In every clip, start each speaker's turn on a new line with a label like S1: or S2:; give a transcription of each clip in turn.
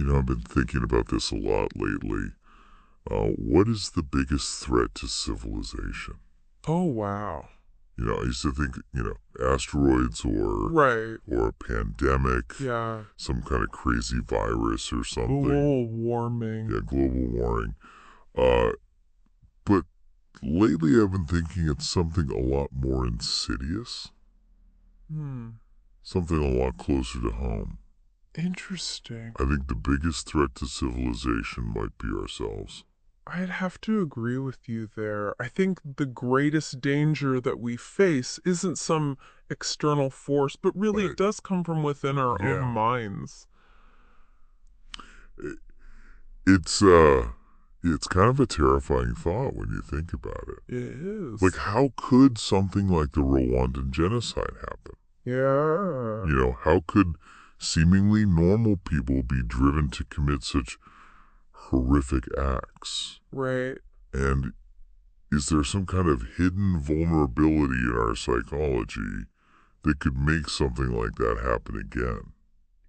S1: I've been thinking about this a lot lately. What is the biggest threat to civilization?
S2: Oh, wow.
S1: I used to think, asteroids
S2: Right.
S1: or a pandemic,
S2: Yeah.
S1: some kind of crazy virus or something.
S2: Global warming.
S1: Yeah, global warming. Uh, but lately I've been thinking it's something a lot more insidious,
S2: Hmm.
S1: something a lot closer to home.
S2: Interesting.
S1: I think the biggest threat to civilization might be ourselves.
S2: I'd have to agree with you there. I think the greatest danger that we face isn't some external force, but really it
S1: Right.
S2: does come from within our own
S1: Yeah.
S2: minds.
S1: It, it's kind of a terrifying thought when you think about it.
S2: It
S1: Like,
S2: is.
S1: how could something like the Rwandan genocide happen?
S2: Yeah.
S1: How could seemingly normal people be driven to commit such horrific acts?
S2: Right.
S1: And is there some kind of hidden vulnerability in our psychology that could make something like that happen again?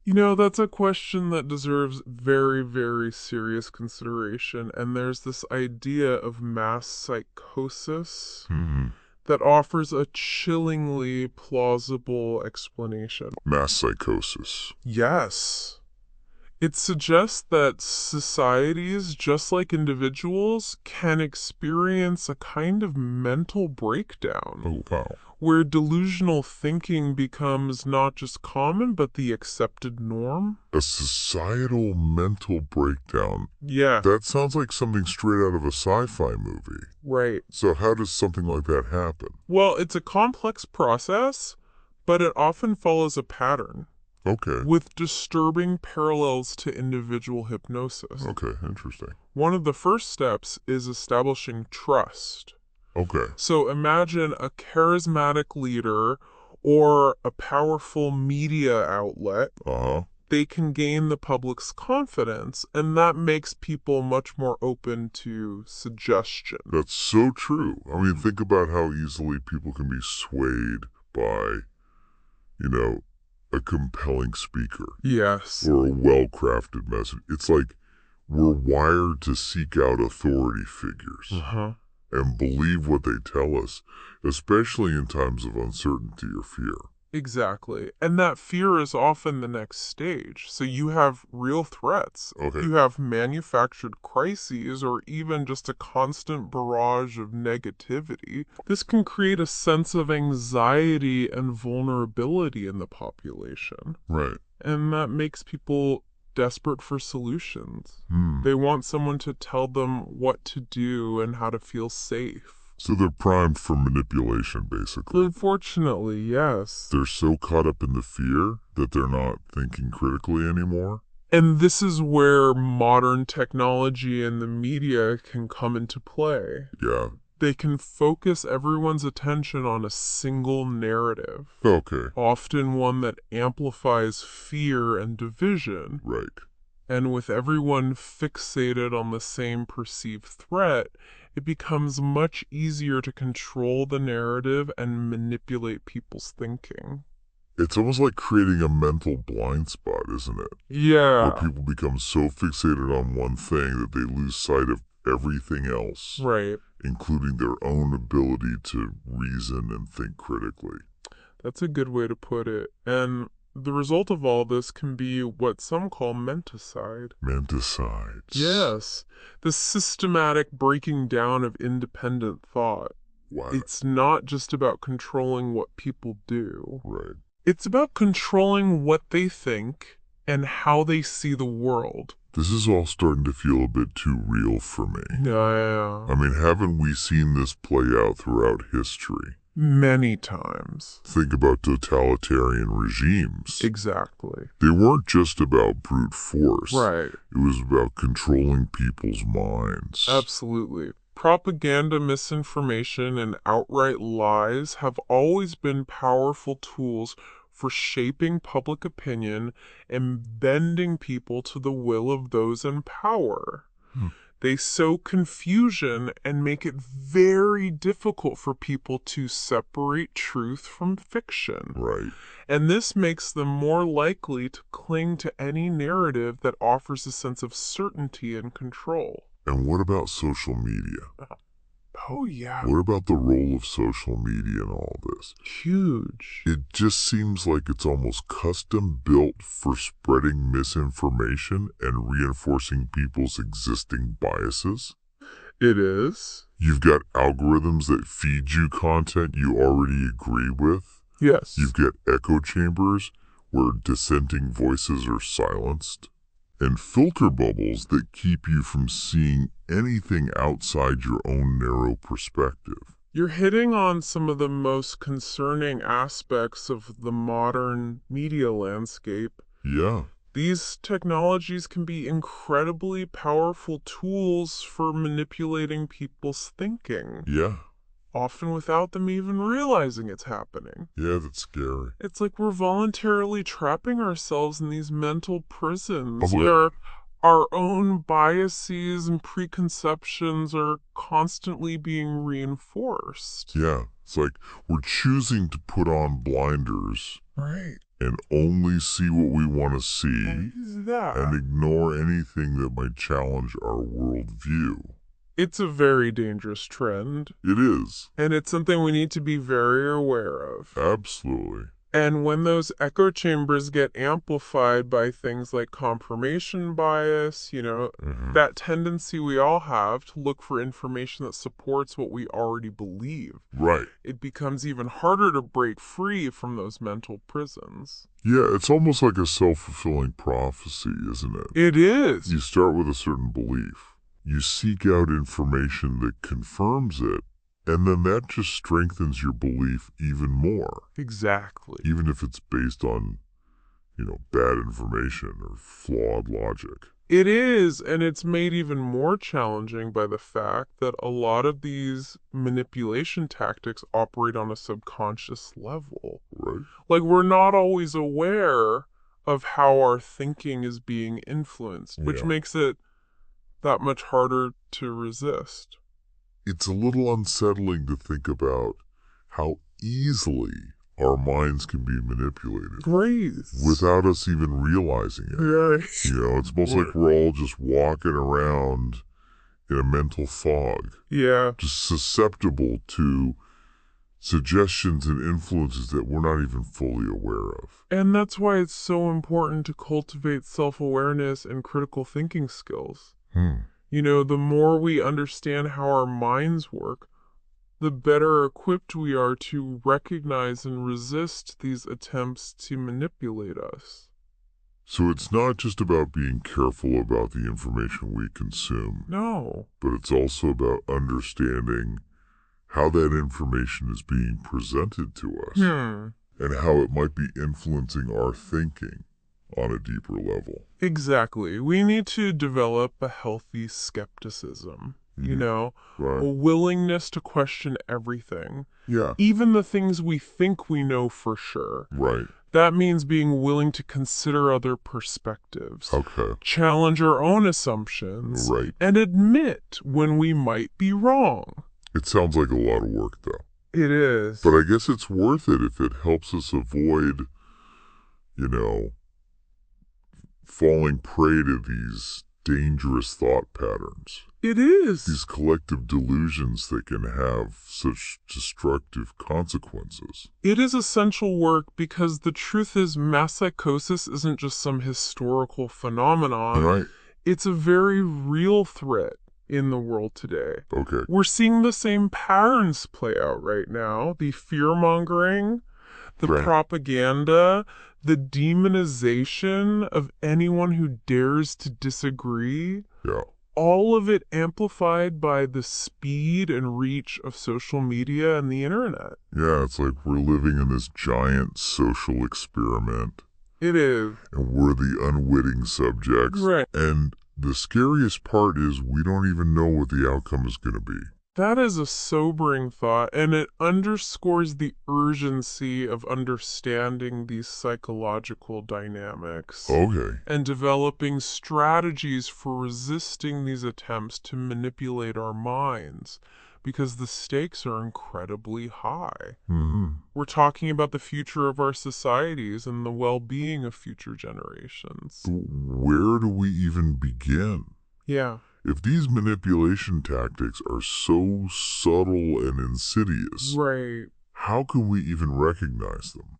S2: That's a question that deserves very, very serious consideration. And there's this idea of mass psychosis
S1: Hmm.
S2: that offers a chillingly plausible explanation.
S1: Mass psychosis.
S2: Yes. It suggests that societies, just like individuals, can experience a kind of mental breakdown,
S1: Oh, wow.
S2: where delusional thinking becomes not just common, but the accepted norm.
S1: A societal mental breakdown.
S2: Yeah,
S1: That sounds like something straight out of a sci-fi movie.
S2: right.
S1: So how does something like that happen?
S2: Well, it's a complex process, but it often follows a pattern,
S1: Okay.
S2: with disturbing parallels to individual hypnosis.
S1: Okay, interesting.
S2: One of the first steps is establishing trust.
S1: Okay.
S2: So imagine a charismatic leader or a powerful media outlet.
S1: Uh-huh.
S2: They can gain the public's confidence, and that makes people much more open to suggestion.
S1: That's so true. I mean, think about how easily people can be swayed by, you know, a compelling speaker
S2: Yes.
S1: or a well-crafted message. It's like we're wired to seek out authority figures
S2: Uh-huh.
S1: and believe what they tell us, especially in times of uncertainty or fear.
S2: Exactly. And that fear is often the next stage. So you have real threats.
S1: Okay.
S2: You have manufactured crises or even just a constant barrage of negativity. This can create a sense of anxiety and vulnerability in the population.
S1: Right.
S2: And that makes people desperate for solutions.
S1: Hmm.
S2: They want someone to tell them what to do and how to feel safe.
S1: So they're primed for manipulation, basically.
S2: Unfortunately, yes.
S1: They're so caught up in the fear that they're not thinking critically anymore.
S2: And this is where modern technology and the media can come into play.
S1: Yeah.
S2: They can focus everyone's attention on a single narrative,
S1: Okay.
S2: often one that amplifies fear and division.
S1: Right.
S2: And with everyone fixated on the same perceived threat, it becomes much easier to control the narrative and manipulate people's thinking.
S1: It's almost like creating a mental blind spot, isn't it? Where
S2: Yeah,
S1: people become so fixated on one thing that they lose sight of everything else,
S2: right.
S1: including their own ability to reason and think critically.
S2: That's a good way to put it. And the result of all this can be what some call menticide.
S1: Menticides.
S2: Yes, the systematic breaking down of independent thought.
S1: Wow.
S2: It's not just about controlling what people do.
S1: Right.
S2: It's about controlling what they think and how they see the world.
S1: This is all starting to feel a bit too real for me.
S2: Yeah,
S1: I mean, haven't we seen this play out throughout history?
S2: many times.
S1: Think about totalitarian regimes.
S2: Exactly.
S1: They weren't just about brute force.
S2: Right.
S1: It was about controlling people's minds.
S2: Absolutely. Propaganda, misinformation, and outright lies have always been powerful tools for shaping public opinion and bending people to the will of those in power.
S1: Hmm.
S2: They sow confusion and make it very difficult for people to separate truth from fiction.
S1: Right.
S2: And this makes them more likely to cling to any narrative that offers a sense of certainty and control.
S1: And what about social media?
S2: Oh, yeah.
S1: What about the role of social media in all this?
S2: Huge.
S1: It just seems like it's almost custom built for spreading misinformation and reinforcing people's existing biases.
S2: It is.
S1: You've got algorithms that feed you content you already agree with.
S2: Yes.
S1: You've got echo chambers where dissenting voices are silenced. And filter bubbles that keep you from seeing anything outside your own narrow perspective.
S2: You're hitting on some of the most concerning aspects of the modern media landscape.
S1: Yeah.
S2: These technologies can be incredibly powerful tools for manipulating people's thinking,
S1: Yeah.
S2: often without them even realizing it's happening.
S1: Yeah, that's scary.
S2: It's like we're voluntarily trapping ourselves in these mental prisons
S1: Oh,
S2: where our own biases and preconceptions are constantly being reinforced.
S1: Yeah. It's like we're choosing to put on blinders
S2: Right.
S1: and only see what we want to see
S2: What is that?
S1: and ignore anything that might challenge our worldview.
S2: It's a very dangerous trend,
S1: It is.
S2: and it's something we need to be very aware of.
S1: Absolutely.
S2: And when those echo chambers get amplified by things like confirmation bias, that tendency we all have to look for information that supports what we already believe,
S1: Right.
S2: it becomes even harder to break free from those mental prisons.
S1: Yeah, it's almost like a self-fulfilling prophecy, isn't it?
S2: It is.
S1: You start with a certain belief. You seek out information that confirms it, and then that just strengthens your belief even more.
S2: Exactly.
S1: Even if it's based on, bad information or flawed logic.
S2: It is, and it's made even more challenging by the fact that a lot of these manipulation tactics operate on a subconscious level.
S1: Right.
S2: Like, we're not always aware of how our thinking is being influenced, which
S1: Yeah.
S2: makes it that much harder to resist.
S1: It's a little unsettling to think about how easily our minds can be manipulated
S2: Right.
S1: without us even realizing it.
S2: Yeah.
S1: It's almost like we're all just walking around in a mental fog,
S2: Yeah.
S1: just susceptible to suggestions and influences that we're not even fully aware of.
S2: And that's why it's so important to cultivate self-awareness and critical thinking skills. The more we understand how our minds work, the better equipped we are to recognize and resist these attempts to manipulate us.
S1: So it's not just about being careful about the information we consume.
S2: No.
S1: But it's also about understanding how that information is being presented to us and how it might be influencing our thinking on a deeper level.
S2: Exactly. We need to develop a healthy skepticism, a willingness to question everything.
S1: Yeah.
S2: Even the things we think we know for sure.
S1: Right.
S2: That means being willing to consider other perspectives,
S1: Okay.
S2: challenge our own assumptions,
S1: Right.
S2: and admit when we might be wrong.
S1: It sounds like a lot of work, though.
S2: It is.
S1: But I guess it's worth it if it helps us avoid, falling prey to these dangerous thought patterns.
S2: It is.
S1: These collective delusions that can have such destructive consequences.
S2: It is essential work because the truth is mass psychosis isn't just some historical phenomenon.
S1: Right.
S2: It's a very real threat in the world today.
S1: Okay.
S2: We're seeing the same patterns play out right now. The fear-mongering, the propaganda, the demonization of anyone who dares to disagree.
S1: Yeah.
S2: All of it amplified by the speed and reach of social media and the internet.
S1: Yeah, it's like we're living in this giant social experiment.
S2: It is.
S1: And we're the unwitting subjects.
S2: Right.
S1: And the scariest part is we don't even know what the outcome is going to be.
S2: That is a sobering thought, and it underscores the urgency of understanding these psychological dynamics
S1: Okay.
S2: and developing strategies for resisting these attempts to manipulate our minds, because the stakes are incredibly high.
S1: Mm-hmm.
S2: We're talking about the future of our societies and the well-being of future generations.
S1: Where do we even begin?
S2: Yeah.
S1: If these manipulation tactics are so subtle and insidious,
S2: Right.
S1: how can we even recognize them?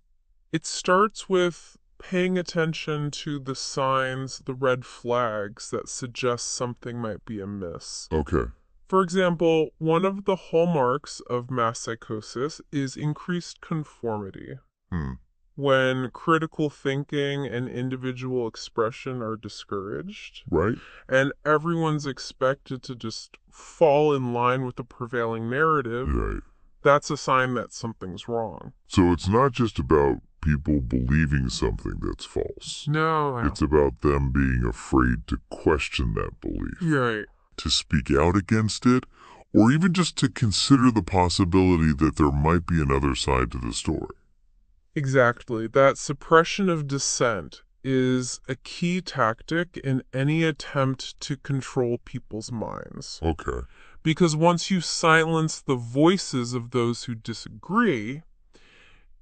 S2: It starts with paying attention to the signs, the red flags that suggest something might be amiss.
S1: Okay.
S2: For example, one of the hallmarks of mass psychosis is increased conformity.
S1: Hmm.
S2: When critical thinking and individual expression are discouraged,
S1: Right?
S2: and everyone's expected to just fall in line with the prevailing narrative,
S1: Right.
S2: that's a sign that something's wrong.
S1: So it's not just about people believing something that's false.
S2: No.
S1: It's about them being afraid to question that belief,
S2: Right.
S1: to speak out against it, or even just to consider the possibility that there might be another side to the story.
S2: Exactly. That suppression of dissent is a key tactic in any attempt to control people's minds.
S1: Okay.
S2: Because once you silence the voices of those who disagree,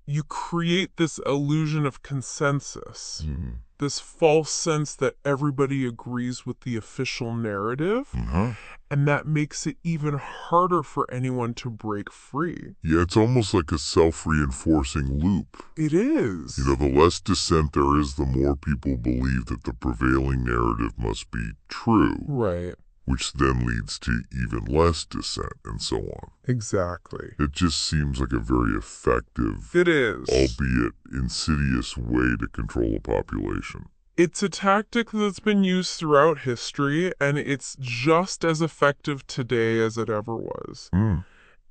S2: you create this illusion of consensus,
S1: Mm-hmm.
S2: this false sense that everybody agrees with the official narrative,
S1: Uh-huh.
S2: and that makes it even harder for anyone to break free.
S1: Yeah, it's almost like a self-reinforcing loop.
S2: It is.
S1: You know, the less dissent there is, the more people believe that the prevailing narrative must be true,
S2: Right.
S1: which then leads to even less dissent, and so on.
S2: Exactly.
S1: It just seems like a very effective,
S2: It is.
S1: albeit insidious, way to control a population.
S2: It's a tactic that's been used throughout history, and it's just as effective today as it ever was.
S1: Mm.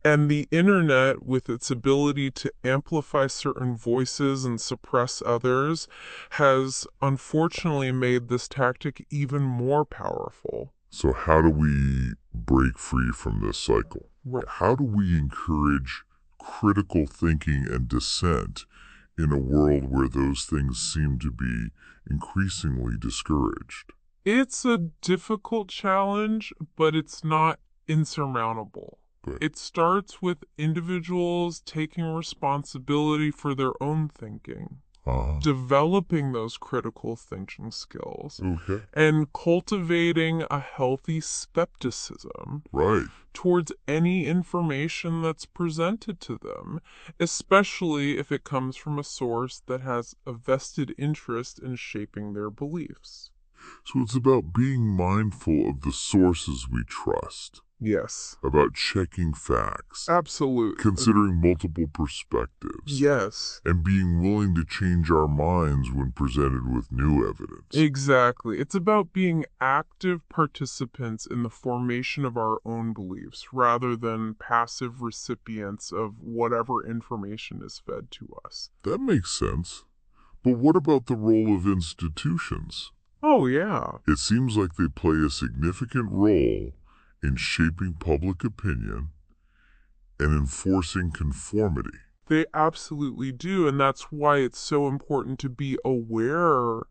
S2: And the internet, with its ability to amplify certain voices and suppress others, has unfortunately made this tactic even more powerful.
S1: So how do we break free from this cycle?
S2: Right.
S1: How do we encourage critical thinking and dissent in a world where those things seem to be increasingly discouraged?
S2: It's a difficult challenge, but it's not insurmountable.
S1: Good.
S2: It starts with individuals taking responsibility for their own thinking, developing those critical thinking skills,
S1: Okay.
S2: and cultivating a healthy skepticism
S1: Right.
S2: towards any information that's presented to them, especially if it comes from a source that has a vested interest in shaping their beliefs.
S1: So it's about being mindful of the sources we trust,
S2: Yes.
S1: about checking facts,
S2: Absolutely.
S1: considering multiple perspectives,
S2: Yes.
S1: and being willing to change our minds when presented with new evidence.
S2: Exactly. It's about being active participants in the formation of our own beliefs rather than passive recipients of whatever information is fed to us.
S1: That makes sense. But what about the role of institutions?
S2: Oh, yeah.
S1: It seems like they play a significant role in shaping public opinion and enforcing conformity.
S2: They absolutely do, and that's why it's so important to be aware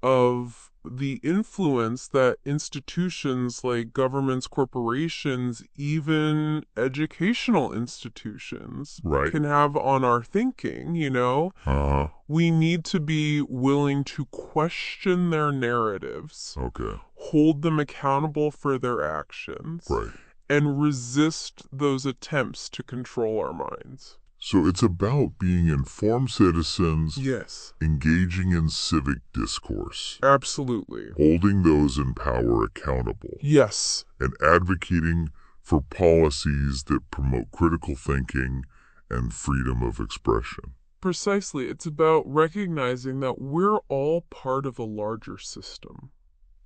S2: of the influence that institutions like governments, corporations, even educational institutions
S1: Right.
S2: can have on our thinking, you know?
S1: Uh-huh.
S2: We need to be willing to question their narratives,
S1: Okay.
S2: hold them accountable for their actions,
S1: Right.
S2: and resist those attempts to control our minds.
S1: So it's about being informed citizens,
S2: Yes,
S1: engaging in civic discourse,
S2: absolutely.
S1: holding those in power accountable,
S2: Yes,
S1: and advocating for policies that promote critical thinking and freedom of expression.
S2: precisely. It's about recognizing that we're all part of a larger system,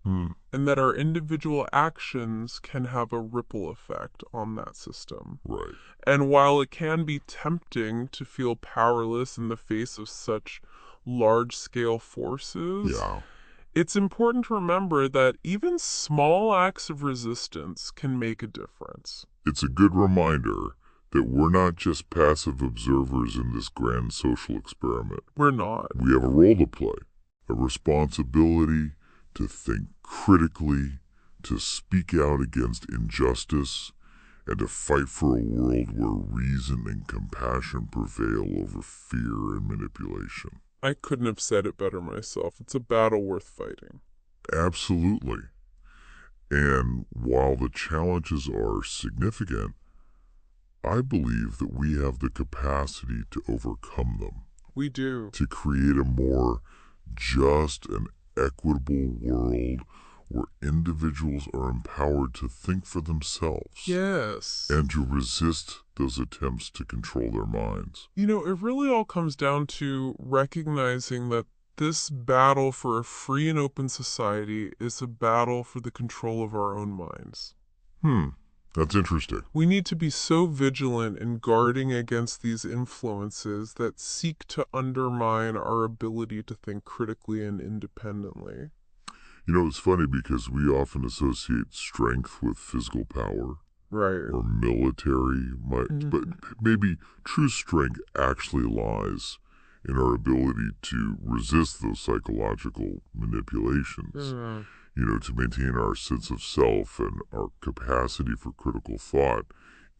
S2: and that our individual actions can have a ripple effect on that system.
S1: Right.
S2: And while it can be tempting to feel powerless in the face of such large-scale forces,
S1: Yeah.
S2: It's important to remember that even small acts of resistance can make a difference.
S1: It's a good reminder that we're not just passive observers in this grand social experiment.
S2: We're not.
S1: We have a role to play, a responsibility to think critically, to speak out against injustice, and to fight for a world where reason and compassion prevail over fear and manipulation.
S2: I couldn't have said it better myself. It's a battle worth fighting.
S1: Absolutely. And while the challenges are significant, I believe that we have the capacity to overcome them,
S2: We do.
S1: to create a more just and equitable world where individuals are empowered to think for themselves.
S2: Yes.
S1: And to resist those attempts to control their minds.
S2: You know, it really all comes down to recognizing that this battle for a free and open society is a battle for the control of our own minds.
S1: That's interesting.
S2: We need to be so vigilant in guarding against these influences that seek to undermine our ability to think critically and independently.
S1: You know, it's funny because we often associate strength with physical power
S2: Right.
S1: or military might, but maybe true strength actually lies in our ability to resist those psychological manipulations, to maintain our sense of self and our capacity for critical thought,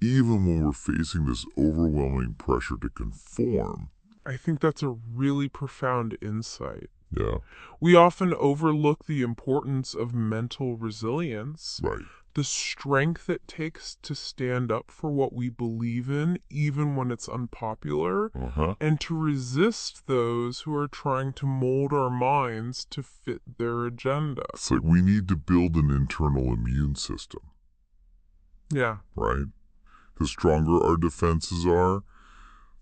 S1: even when we're facing this overwhelming pressure to conform.
S2: I think that's a really profound insight.
S1: Yeah,
S2: We often overlook the importance of mental resilience,
S1: right.
S2: the strength it takes to stand up for what we believe in, even when it's unpopular, and to resist those who are trying to mold our minds to fit their agenda.
S1: It's like we need to build an internal immune system,
S2: Yeah.
S1: right? The stronger our defenses are,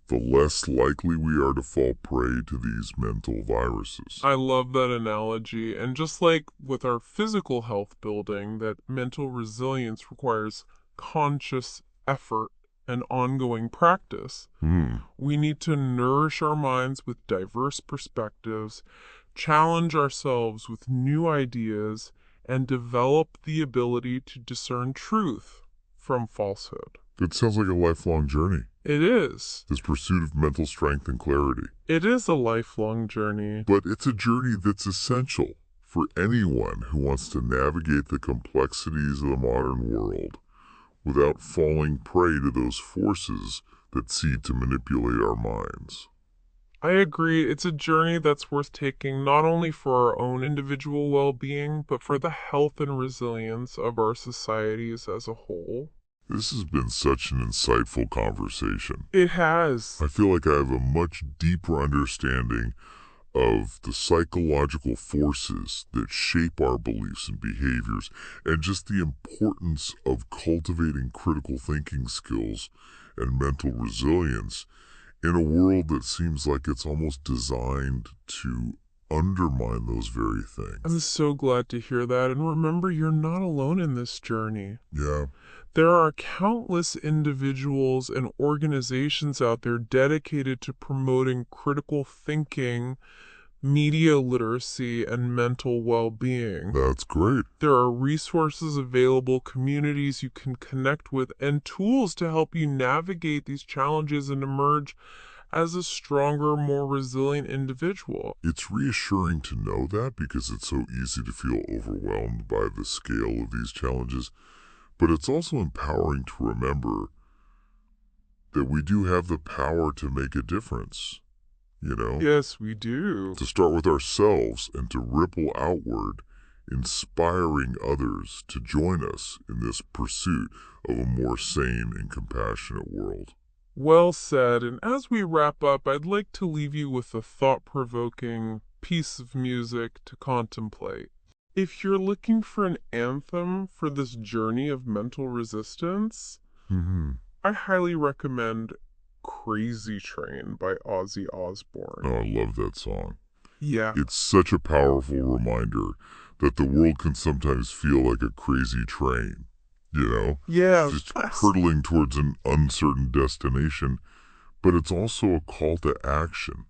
S1: the less likely we are to fall prey to these mental viruses.
S2: I love that analogy. And just like with our physical health building, that mental resilience requires conscious effort and ongoing practice. We need to nourish our minds with diverse perspectives, challenge ourselves with new ideas, and develop the ability to discern truth from falsehood.
S1: It sounds like a lifelong journey,
S2: It is.
S1: this pursuit of mental strength and clarity.
S2: It is a lifelong journey.
S1: But it's a journey that's essential for anyone who wants to navigate the complexities of the modern world without falling prey to those forces that seek to manipulate our minds.
S2: I agree. It's a journey that's worth taking not only for our own individual well-being, but for the health and resilience of our societies as a whole.
S1: This has been such an insightful conversation.
S2: It has.
S1: I feel like I have a much deeper understanding of the psychological forces that shape our beliefs and behaviors, and just the importance of cultivating critical thinking skills and mental resilience in a world that seems like it's almost designed to undermine those very things.
S2: I'm so glad to hear that. And remember, you're not alone in this journey.
S1: Yeah.
S2: There are countless individuals and organizations out there dedicated to promoting critical thinking, media literacy, and mental well-being.
S1: That's great.
S2: There are resources available, communities you can connect with, and tools to help you navigate these challenges and emerge as a stronger, more resilient individual.
S1: It's reassuring to know that because it's so easy to feel overwhelmed by the scale of these challenges. But it's also empowering to remember that we do have the power to make a difference,
S2: Yes, we do.
S1: To start with ourselves and to ripple outward, inspiring others to join us in this pursuit of a more sane and compassionate world.
S2: Well said, and as we wrap up, I'd like to leave you with a thought-provoking piece of music to contemplate. If you're looking for an anthem for this journey of mental resistance, I highly recommend Crazy Train by Ozzy Osbourne.
S1: Oh, I love that song.
S2: Yeah.
S1: It's such a powerful reminder that the world can sometimes feel like a crazy train,
S2: Yeah.
S1: just hurtling towards an uncertain destination, but it's also a call to action.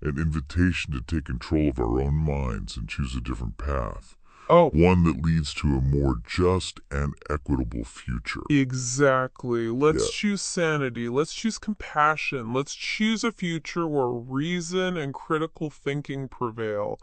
S1: an invitation to take control of our own minds and choose a different path,
S2: Oh,
S1: one that leads to a more just and equitable future.
S2: exactly.
S1: Yeah.
S2: Let's choose sanity. Let's choose compassion. Let's choose a future where reason and critical thinking prevail.